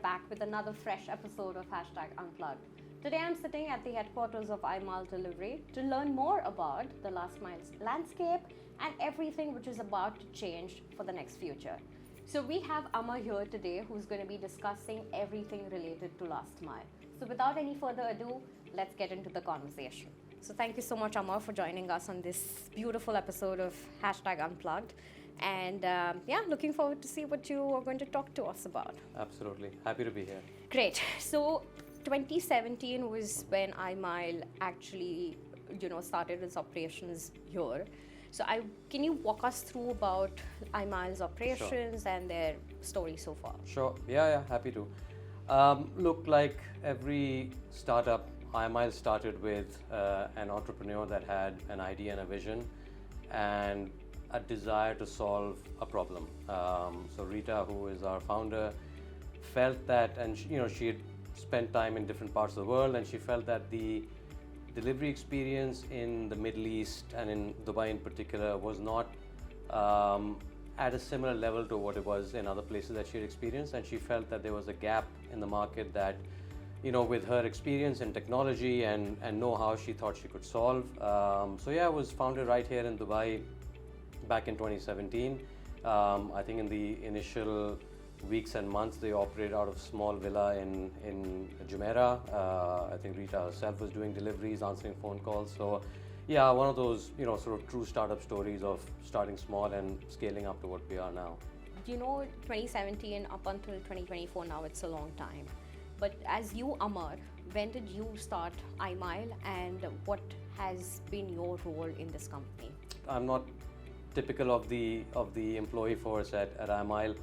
back with another fresh episode of Hashtag Unplugged. Today I'm sitting at the headquarters of iMile Delivery to learn more about the last mile's landscape and everything which is about to change for the next future. So we have Amar here today who's going to be discussing everything related to last mile. So without any further ado, let's get into the conversation. So thank you so much, Amar, for joining us on this beautiful episode of Hashtag Unplugged. And looking forward to see what you are going to talk to us about. Absolutely. Happy to be here. Great. So 2017 was when iMile actually, started its operations here. So can you walk us through about iMile's operations and their story so far? Sure. Yeah, happy to. Look, like every startup, iMile started with an entrepreneur that had an idea and a vision and a desire to solve a problem. So Rita, who is our founder, felt that, and she had spent time in different parts of the world, and she felt that the delivery experience in the Middle East and in Dubai in particular was not at a similar level to what it was in other places that she had experienced, and she felt that there was a gap in the market that, with her experience in technology and know-how, she thought she could solve. It was founded right here in Dubai back in 2017. I think in the initial weeks and months, they operated out of a small villa in Jumeirah. I think Rita herself was doing deliveries, answering phone calls. So, yeah, one of those, sort of true startup stories of starting small and scaling up to what we are now. 2017 up until 2024, now it's a long time. But as you, Amar, when did you start iMile and what has been your role in this company? I'm not typical of the employee force at iMile.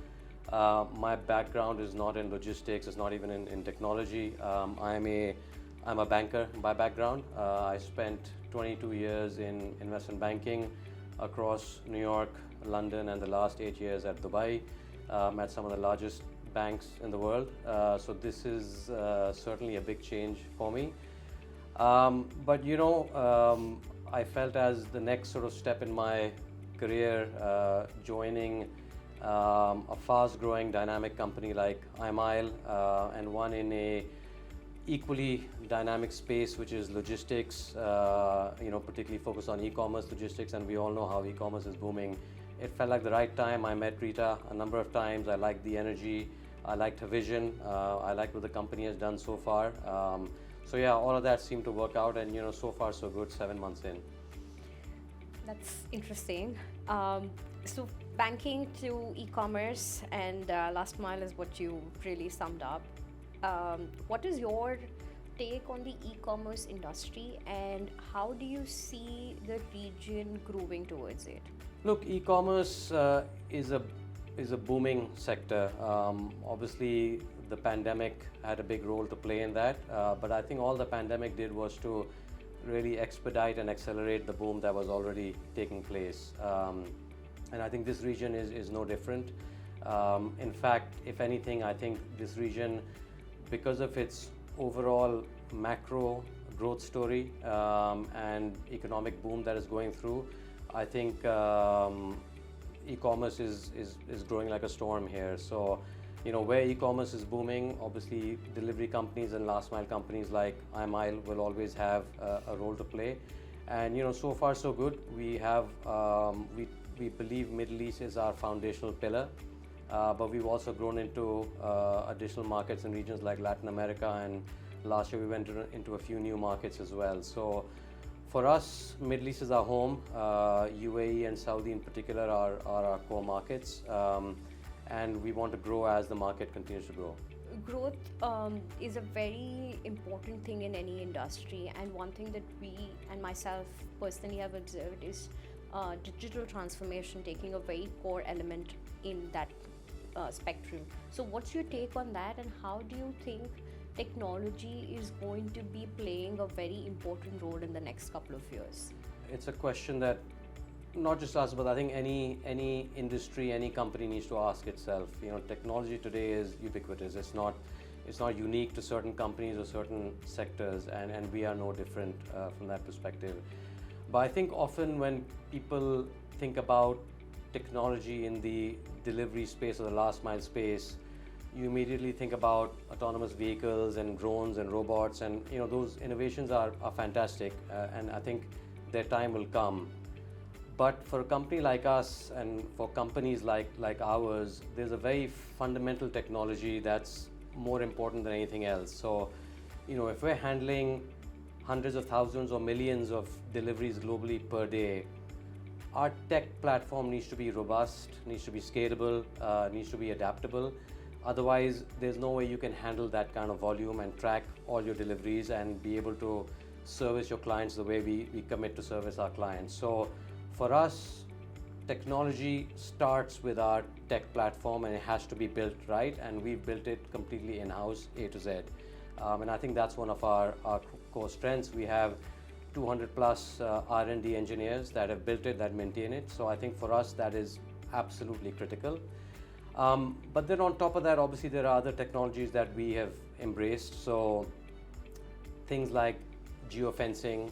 My background is not in logistics, it's not even in technology. I'm a banker by background. I spent 22 years in investment banking across New York, London, and the last 8 years at Dubai, at some of the largest banks in the world. So this is certainly a big change for me. I felt as the next sort of step in my career, joining a fast-growing, dynamic company like iMile, and one in a equally dynamic space, which is logistics. Particularly focused on e-commerce logistics, and we all know how e-commerce is booming. It felt like the right time. I met Rita a number of times. I liked the energy. I liked her vision. I liked what the company has done so far. All of that seemed to work out, and so far so good. 7 months in. That's interesting. So banking to e-commerce and last mile is what you really summed up. What is your take on the e-commerce industry and how do you see the region growing towards it? Look, e-commerce is a booming sector. Obviously, the pandemic had a big role to play in that, but I think all the pandemic did was to really expedite and accelerate the boom that was already taking place. And I think this region is no different. In fact, if anything, I think this region, because of its overall macro growth story and economic boom that is going through, I think e-commerce is growing like a storm here. So, where e-commerce is booming, obviously delivery companies and last mile companies like iMile will always have a role to play. And so far so good. We have we believe Middle East is our foundational pillar, but we've also grown into additional markets and regions like Latin America, and last year we went into a few new markets as well. So for us, Middle East is our home. UAE and Saudi in particular are our core markets. And we want to grow as the market continues to grow. Growth is a very important thing in any industry, and one thing that we and myself personally have observed is digital transformation taking a very core element in that spectrum. So what's your take on that, and how do you think technology is going to be playing a very important role in the next couple of years? It's a question that not just us, but I think any industry, any company needs to ask itself. Technology today is ubiquitous. It's not unique to certain companies or certain sectors, and we are no different from that perspective. But I think often when people think about technology in the delivery space or the last mile space, you immediately think about autonomous vehicles and drones and robots, and those innovations are fantastic, and I think their time will come. But for a company like us and for companies like ours, there's a very fundamental technology that's more important than anything else. So, if we're handling hundreds of thousands or millions of deliveries globally per day, our tech platform needs to be robust, needs to be scalable, needs to be adaptable. Otherwise, there's no way you can handle that kind of volume and track all your deliveries and be able to service your clients the way we commit to service our clients. So for us, technology starts with our tech platform, and it has to be built right, and we've built it completely in-house, A to Z. And I think that's one of our core strengths. We have 200 plus R&D engineers that have built it, that maintain it. So I think for us that is absolutely critical. But then on top of that, obviously there are other technologies that we have embraced. So things like geofencing,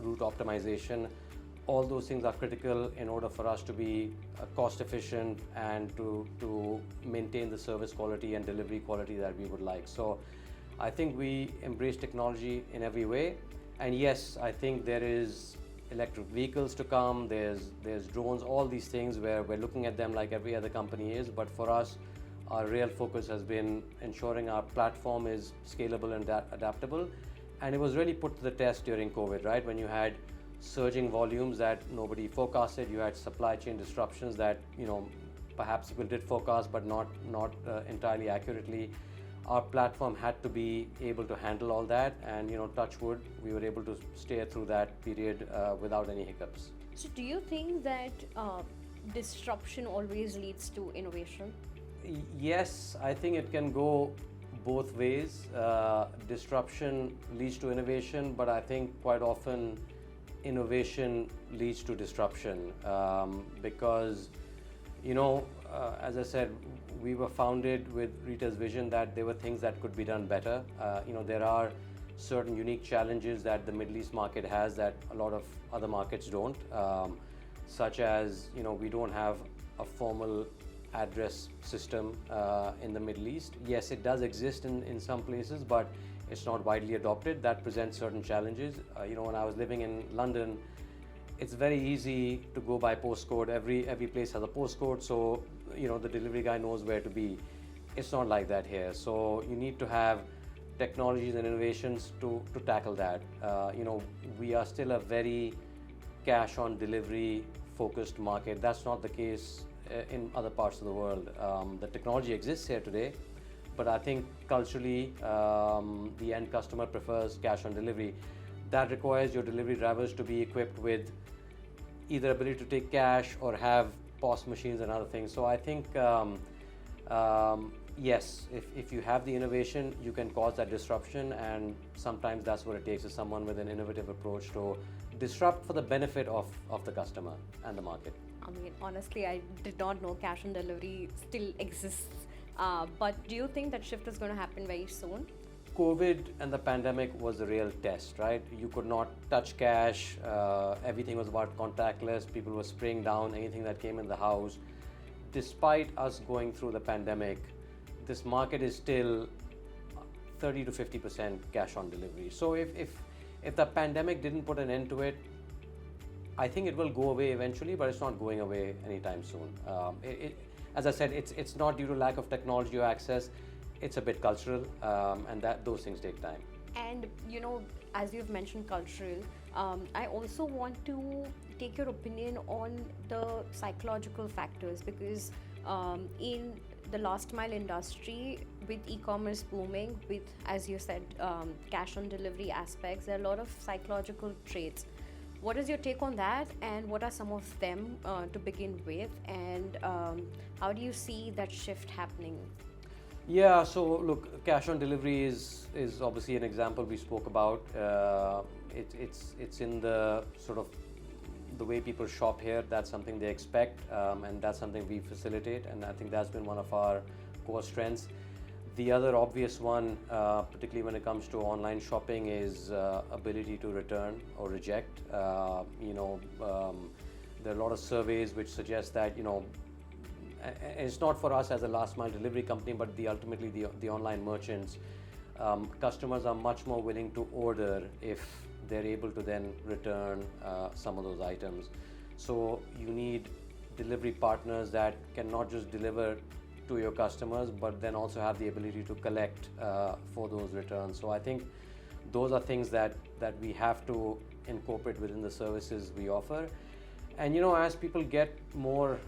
route optimization, all those things are critical in order for us to be cost efficient and to maintain the service quality and delivery quality that we would like. So I think we embrace technology in every way. And yes, I think there is electric vehicles to come, there's drones, all these things where we're looking at them like every other company is. But for us, our real focus has been ensuring our platform is scalable and adaptable. And it was really put to the test during COVID, right? When you had surging volumes that nobody forecasted, you had supply chain disruptions that perhaps people did forecast but not entirely accurately. Our platform had to be able to handle all that, and touch wood, we were able to stay through that period without any hiccups. So do you think that disruption always leads to innovation? Yes, I think it can go both ways. Disruption leads to innovation, but I think quite often innovation leads to disruption, because as I said, we were founded with Rita's vision that there were things that could be done better. There are certain unique challenges that the Middle East market has that a lot of other markets don't, such as we don't have a formal address system in the Middle East. Yes, it does exist in some places, but it's not widely adopted. That presents certain challenges. When I was living in London, it's very easy to go by postcode. Every place has a postcode, so the delivery guy knows where to be. It's not like that here. So you need to have technologies and innovations to tackle that. We are still a very cash on delivery focused market. That's not the case in other parts of the world. The technology exists here today, but I think culturally the end customer prefers cash on delivery. That requires your delivery drivers to be equipped with either ability to take cash or have POS machines and other things. So I think yes, if you have the innovation, you can cause that disruption, and sometimes that's what it takes, is someone with an innovative approach to disrupt for the benefit of the customer and the market. I mean, honestly, I did not know cash on delivery still exists. But do you think that shift is going to happen very soon? COVID and the pandemic was a real test, right? You could not touch cash. Everything was about contactless. People were spraying down anything that came in the house. Despite us going through the pandemic, this market is still 30 to 50% cash on delivery. So if the pandemic didn't put an end to it, I think it will go away eventually, but it's not going away anytime soon. As I said, it's not due to lack of technology or access. It's a bit cultural, and those things take time. And as you've mentioned cultural, I also want to take your opinion on the psychological factors, because in the last mile industry, with e-commerce booming, with, as you said, cash on delivery aspects, there are a lot of psychological traits. What is your take on that, and what are some of them to begin with, and how do you see that shift happening? Yeah, so look, cash on delivery is obviously an example we spoke about. It's in the sort of the way people shop here. That's something they expect, and that's something we facilitate, and I think that's been one of our core strengths. The other obvious one, particularly when it comes to online shopping, is ability to return or reject. There are a lot of surveys which suggest that it's not for us as a last mile delivery company, but ultimately the online merchants. Customers are much more willing to order if they're able to then return some of those items. So you need delivery partners that can not just deliver to your customers, but then also have the ability to collect for those returns. So I think those are things that we have to incorporate within the services we offer. And as people get more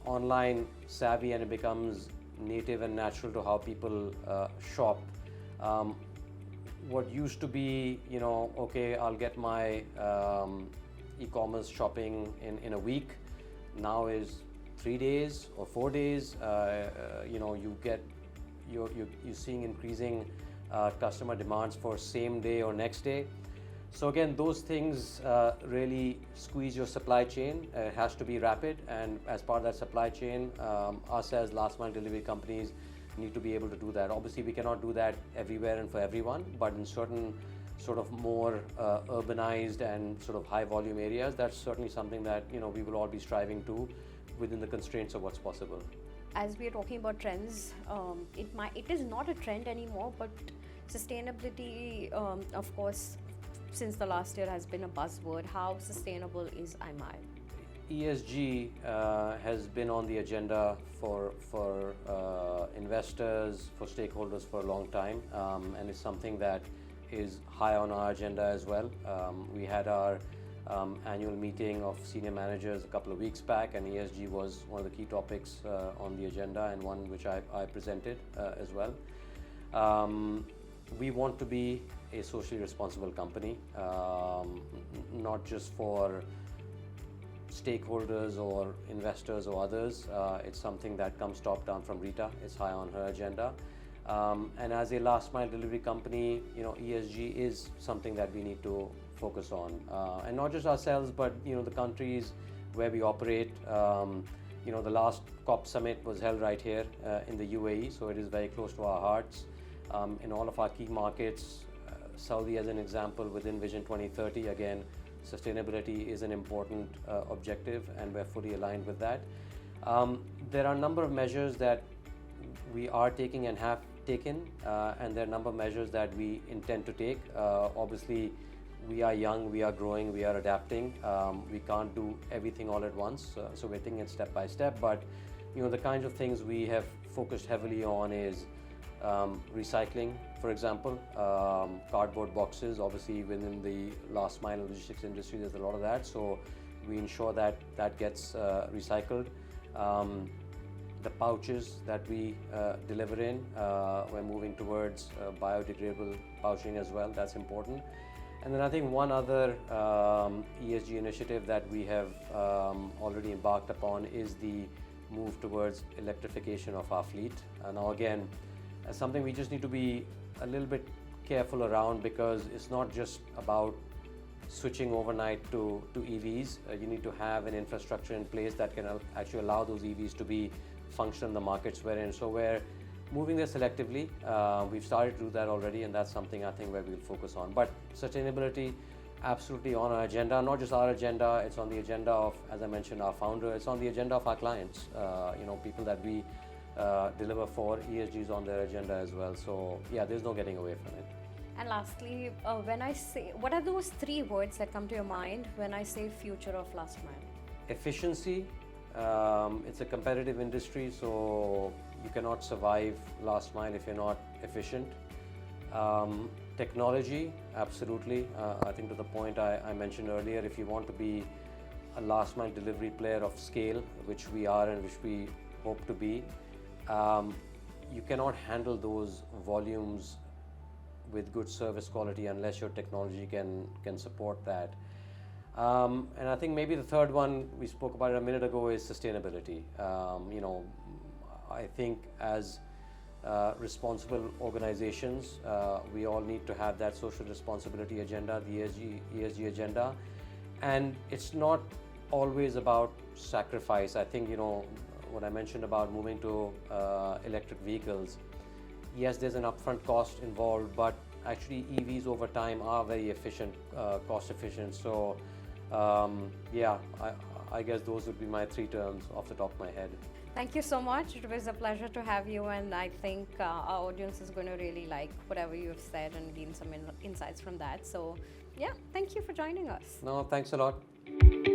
online savvy and it becomes native and natural to how people shop, what used to be, okay, I'll get my e-commerce shopping in a week, now is 3 days or 4 days. You're seeing increasing customer demands for same day or next day. So again, those things really squeeze your supply chain. It has to be rapid, and as part of that supply chain, us as last mile delivery companies need to be able to do that. Obviously, we cannot do that everywhere and for everyone, but in certain sort of more urbanized and sort of high volume areas, that's certainly something that we will all be striving to within the constraints of what's possible. As we are talking about trends, it is not a trend anymore, but sustainability, of course, since the last year has been a buzzword. How sustainable is iMile? ESG has been on the agenda for investors, for stakeholders for a long time, and it's something that is high on our agenda as well. We had our annual meeting of senior managers a couple of weeks back, and ESG was one of the key topics on the agenda, and one which I presented as well. We want to be a socially responsible company, not just for stakeholders or investors or others. It's something that comes top down from Rita. It's high on her agenda. And as a last mile delivery company, ESG is something that we need to focus on, and not just ourselves, but the countries where we operate. The last COP summit was held right here in the UAE, so it is very close to our hearts. In all of our key markets, Saudi as an example, within Vision 2030, again, sustainability is an important objective, and we're fully aligned with that. There are a number of measures that we are taking and have taken, and there are a number of measures that we intend to take. Obviously, we are young, we are growing, we are adapting. We can't do everything all at once, so we're taking it step by step. But the kinds of things we have focused heavily on is recycling, for example, cardboard boxes. Obviously, within the last mile logistics industry, there's a lot of that, so we ensure that that gets recycled. The pouches that we deliver in, we're moving towards biodegradable pouching as well. That's important. And then I think one other ESG initiative that we have already embarked upon is the move towards electrification of our fleet. And now again, something we just need to be a little bit careful around, because it's not just about switching overnight to EVs. You need to have an infrastructure in place that can actually allow those EVs to be functional in the markets we're in. So we're moving there selectively. We've started to do that already, and that's something I think where we'll focus on. But sustainability, absolutely on our agenda. Not just our agenda, it's on the agenda of, as I mentioned, our founder. It's on the agenda of our clients, people that we deliver for. ESG is on their agenda as well. So yeah, there's no getting away from it. And lastly, when I say, what are those 3 words that come to your mind when I say future of last mile? Efficiency. It's a competitive industry, so you cannot survive last mile if you're not efficient. Technology, absolutely. I think to the point I mentioned earlier, if you want to be a last mile delivery player of scale, which we are and which we hope to be, you cannot handle those volumes with good service quality unless your technology can support that. And I think maybe the third one, we spoke about it a minute ago, is sustainability. I think as responsible organizations, we all need to have that social responsibility agenda, the ESG agenda. And it's not always about sacrifice. I think, what I mentioned about moving to electric vehicles, yes, there's an upfront cost involved, but actually EVs over time are very efficient, cost efficient. So I guess those would be my 3 terms off the top of my head. Thank you so much. It was a pleasure to have you, and I think our audience is going to really like whatever you have said and gain some insights from that. So, yeah, thank you for joining us. No, thanks a lot.